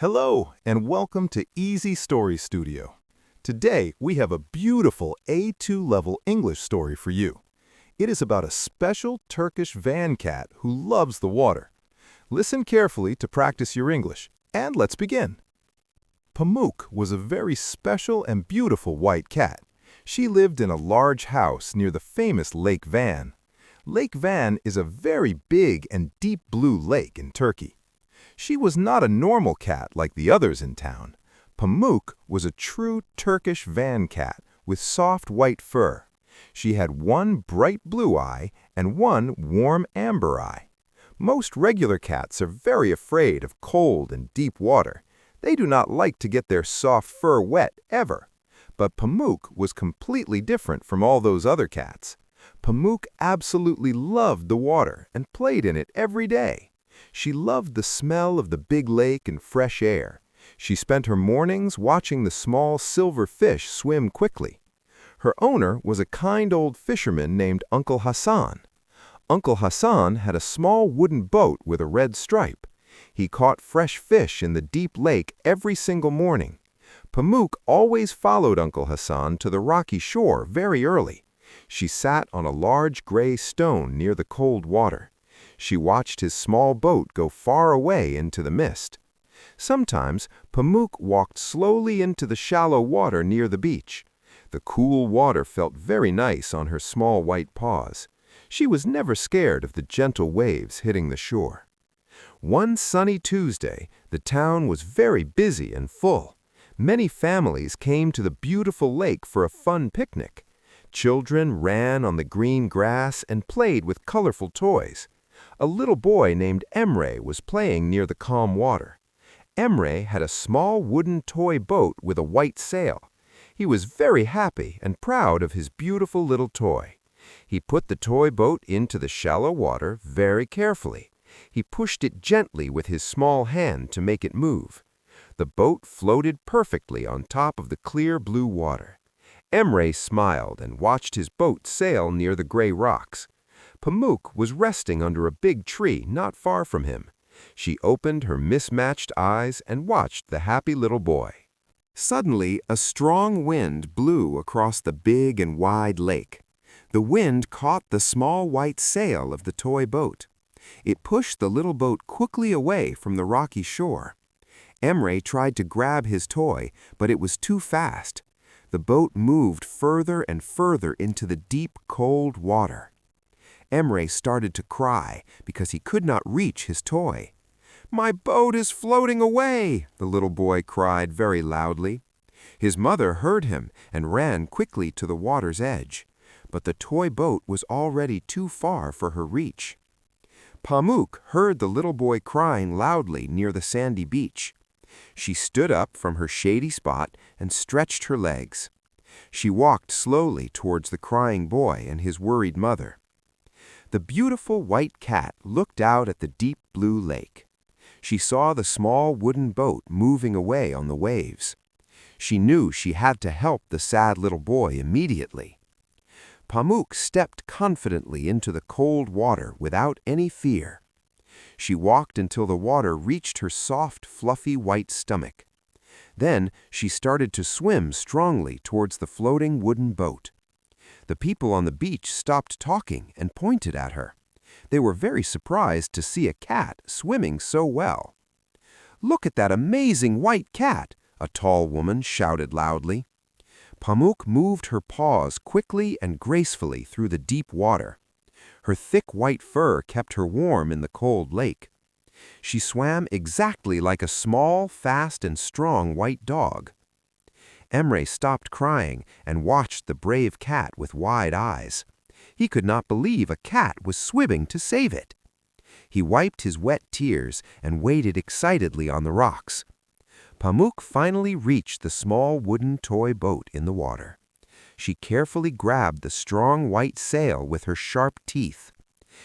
Hello, and welcome to Easy Story Studio. Today, we have a beautiful A2 level English story for you. It is about a special Turkish van cat who loves the water. Listen carefully to practice your English, and let's begin. Pamuk was a very special and beautiful white cat. She lived in a large house near the famous Lake Van. Lake Van is a very big and deep blue lake in Turkey. She was not a normal cat like the others in town. Pamuk was a true Turkish van cat with soft white fur. She had one bright blue eye and one warm amber eye. Most regular cats are very afraid of cold and deep water. They do not like to get their soft fur wet ever. But Pamuk was completely different from all those other cats. Pamuk absolutely loved the water and played in it every day. She loved the smell of the big lake and fresh air. She spent her mornings watching the small silver fish swim quickly. Her owner was a kind old fisherman named Uncle Hassan. Uncle Hassan had a small wooden boat with a red stripe. He caught fresh fish in the deep lake every single morning. Pamuk always followed Uncle Hassan to the rocky shore very early. She sat on a large gray stone near the cold water. She watched his small boat go far away into the mist. Sometimes Pamuk walked slowly into the shallow water near the beach. The cool water felt very nice on her small white paws. She was never scared of the gentle waves hitting the shore. One sunny Tuesday, the town was very busy and full. Many families came to the beautiful lake for a fun picnic. Children ran on the green grass and played with colorful toys. A little boy named Emre was playing near the calm water. Emre had a small wooden toy boat with a white sail. He was very happy and proud of his beautiful little toy. He put the toy boat into the shallow water very carefully. He pushed it gently with his small hand to make it move. The boat floated perfectly on top of the clear blue water. Emre smiled and watched his boat sail near the gray rocks. Pamuk was resting under a big tree not far from him. She opened her mismatched eyes and watched the happy little boy. Suddenly, a strong wind blew across the big and wide lake. The wind caught the small white sail of the toy boat. It pushed the little boat quickly away from the rocky shore. Emre tried to grab his toy, but it was too fast. The boat moved further and further into the deep, cold water. Emre started to cry because he could not reach his toy. "My boat is floating away!" the little boy cried very loudly. His mother heard him and ran quickly to the water's edge, but the toy boat was already too far for her reach. Pamuk heard the little boy crying loudly near the sandy beach. She stood up from her shady spot and stretched her legs. She walked slowly towards the crying boy and his worried mother. The beautiful white cat looked out at the deep blue lake. She saw the small wooden boat moving away on the waves. She knew she had to help the sad little boy immediately. Pamuk stepped confidently into the cold water without any fear. She walked until the water reached her soft, fluffy white stomach. Then she started to swim strongly towards the floating wooden boat. The people on the beach stopped talking and pointed at her. They were very surprised to see a cat swimming so well. "Look at that amazing white cat!" a tall woman shouted loudly. Pamuk moved her paws quickly and gracefully through the deep water. Her thick white fur kept her warm in the cold lake. She swam exactly like a small, fast, and strong white dog. Emre stopped crying and watched the brave cat with wide eyes. He could not believe a cat was swimming to save it. He wiped his wet tears and waited excitedly on the rocks. Pamuk finally reached the small wooden toy boat in the water. She carefully grabbed the strong white sail with her sharp teeth.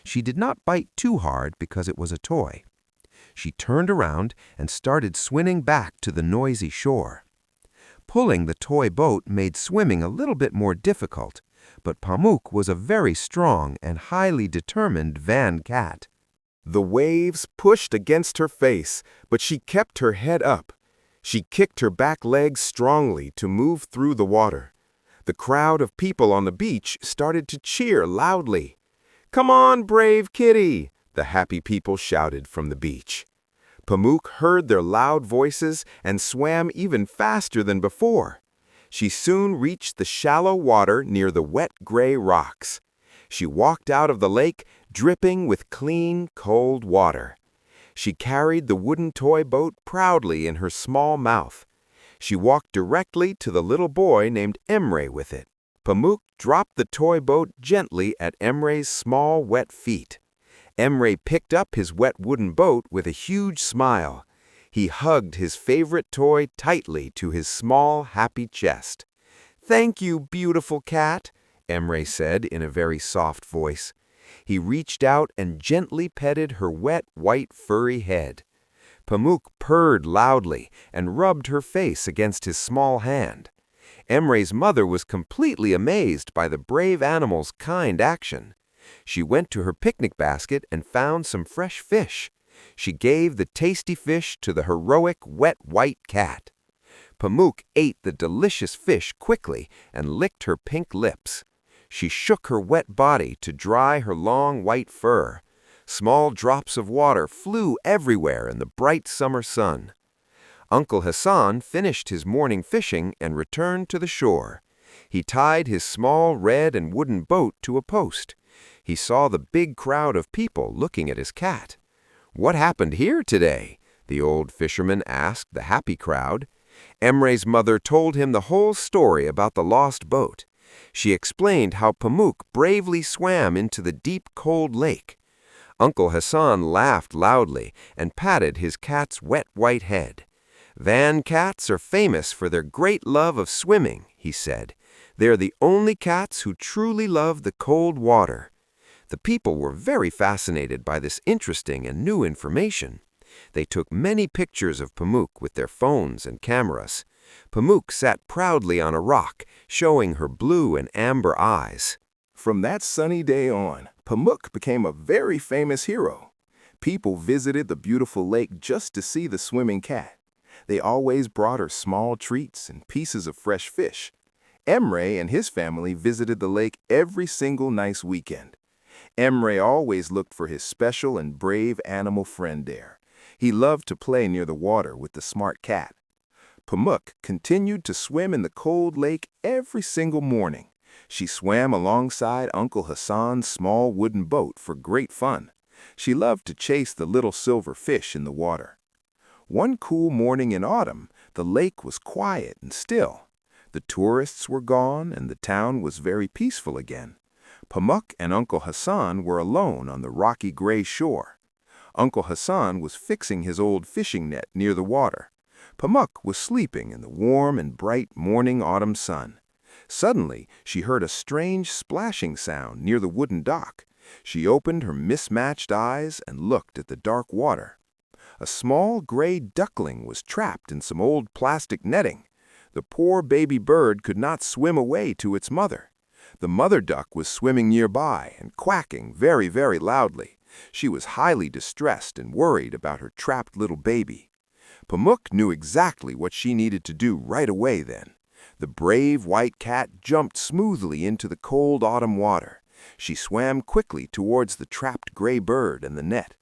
She did not bite too hard because it was a toy. She turned around and started swimming back to the noisy shore. Pulling the toy boat made swimming a little bit more difficult, but Pamuk was a very strong and highly determined van cat. The waves pushed against her face, but she kept her head up. She kicked her back legs strongly to move through the water. The crowd of people on the beach started to cheer loudly. "Come on, brave kitty!" the happy people shouted from the beach. Pamuk heard their loud voices and swam even faster than before. She soon reached the shallow water near the wet gray rocks. She walked out of the lake, dripping with clean, cold water. She carried the wooden toy boat proudly in her small mouth. She walked directly to the little boy named Emre with it. Pamuk dropped the toy boat gently at Emre's small, wet feet. Emre picked up his wet wooden boat with a huge smile. He hugged his favorite toy tightly to his small, happy chest. "Thank you, beautiful cat," Emre said in a very soft voice. He reached out and gently petted her wet, white, furry head. Pamuk purred loudly and rubbed her face against his small hand. Emre's mother was completely amazed by the brave animal's kind action. She went to her picnic basket and found some fresh fish. She gave the tasty fish to the heroic, wet, white cat. Pamuk ate the delicious fish quickly and licked her pink lips. She shook her wet body to dry her long white fur. Small drops of water flew everywhere in the bright summer sun. Uncle Hassan finished his morning fishing and returned to the shore. He tied his small red and wooden boat to a post. He saw the big crowd of people looking at his cat. "What happened here today?" the old fisherman asked the happy crowd. Emre's mother told him the whole story about the lost boat. She explained how Pamuk bravely swam into the deep, cold lake. Uncle Hassan laughed loudly and patted his cat's wet white head. "Van cats are famous for their great love of swimming," he said. "They're the only cats who truly love the cold water." The people were very fascinated by this interesting and new information. They took many pictures of Pamuk with their phones and cameras. Pamuk sat proudly on a rock, showing her blue and amber eyes. From that sunny day on, Pamuk became a very famous hero. People visited the beautiful lake just to see the swimming cat. They always brought her small treats and pieces of fresh fish. Emre and his family visited the lake every single nice weekend. Emre always looked for his special and brave animal friend there. He loved to play near the water with the smart cat. Pamuk continued to swim in the cold lake every single morning. She swam alongside Uncle Hassan's small wooden boat for great fun. She loved to chase the little silver fish in the water. One cool morning in autumn, the lake was quiet and still. The tourists were gone and the town was very peaceful again. Pamuk and Uncle Hassan were alone on the rocky gray shore. Uncle Hassan was fixing his old fishing net near the water. Pamuk was sleeping in the warm and bright morning autumn sun. Suddenly, she heard a strange splashing sound near the wooden dock. She opened her mismatched eyes and looked at the dark water. A small gray duckling was trapped in some old plastic netting. The poor baby bird could not swim away to its mother. The mother duck was swimming nearby and quacking very, very loudly. She was highly distressed and worried about her trapped little baby. Pamuk knew exactly what she needed to do right away then. The brave white cat jumped smoothly into the cold autumn water. She swam quickly towards the trapped gray bird and the net.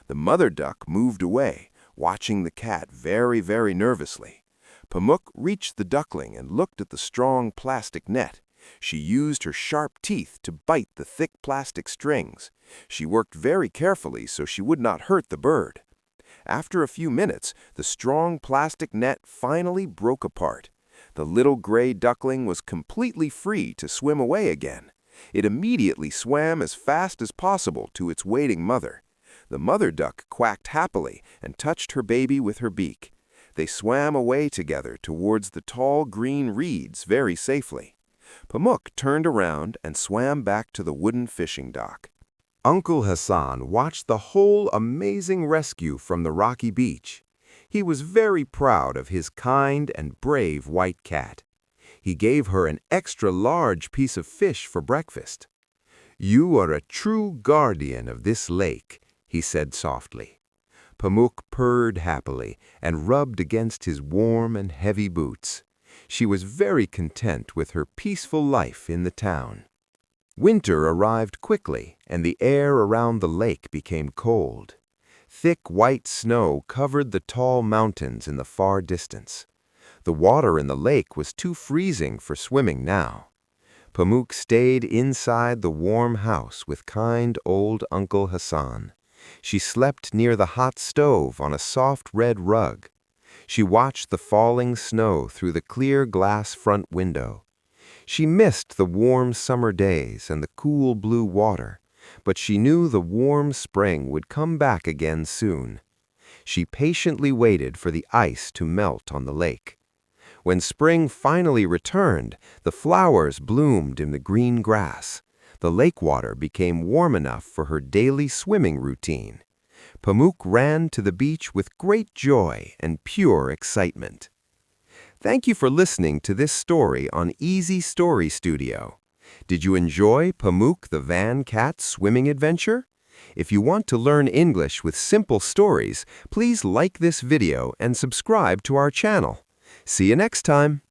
The mother duck moved away, watching the cat very, very nervously. Pamuk reached the duckling and looked at the strong plastic net. She used her sharp teeth to bite the thick plastic strings. She worked very carefully so she would not hurt the bird. After a few minutes, the strong plastic net finally broke apart. The little gray duckling was completely free to swim away again. It immediately swam as fast as possible to its waiting mother. The mother duck quacked happily and touched her baby with her beak. They swam away together towards the tall green reeds very safely. Pamuk turned around and swam back to the wooden fishing dock. Uncle Hassan watched the whole amazing rescue from the rocky beach. He was very proud of his kind and brave white cat. He gave her an extra large piece of fish for breakfast. "You are a true guardian of this lake," he said softly. Pamuk purred happily and rubbed against his warm and heavy boots. She was very content with her peaceful life in the town. Winter arrived quickly, and the air around the lake became cold. Thick white snow covered the tall mountains in the far distance. The water in the lake was too freezing for swimming now. Pamuk stayed inside the warm house with kind old Uncle Hassan. She slept near the hot stove on a soft red rug. She watched the falling snow through the clear glass front window. She missed the warm summer days and the cool blue water, but she knew the warm spring would come back again soon. She patiently waited for the ice to melt on the lake. When spring finally returned, the flowers bloomed in the green grass. The lake water became warm enough for her daily swimming routine. Pamuk ran to the beach with great joy and pure excitement. Thank you for listening to this story on Easy Story Studio. Did you enjoy Pamuk the Van Cat's swimming adventure? If you want to learn English with simple stories, please like this video and subscribe to our channel. See you next time.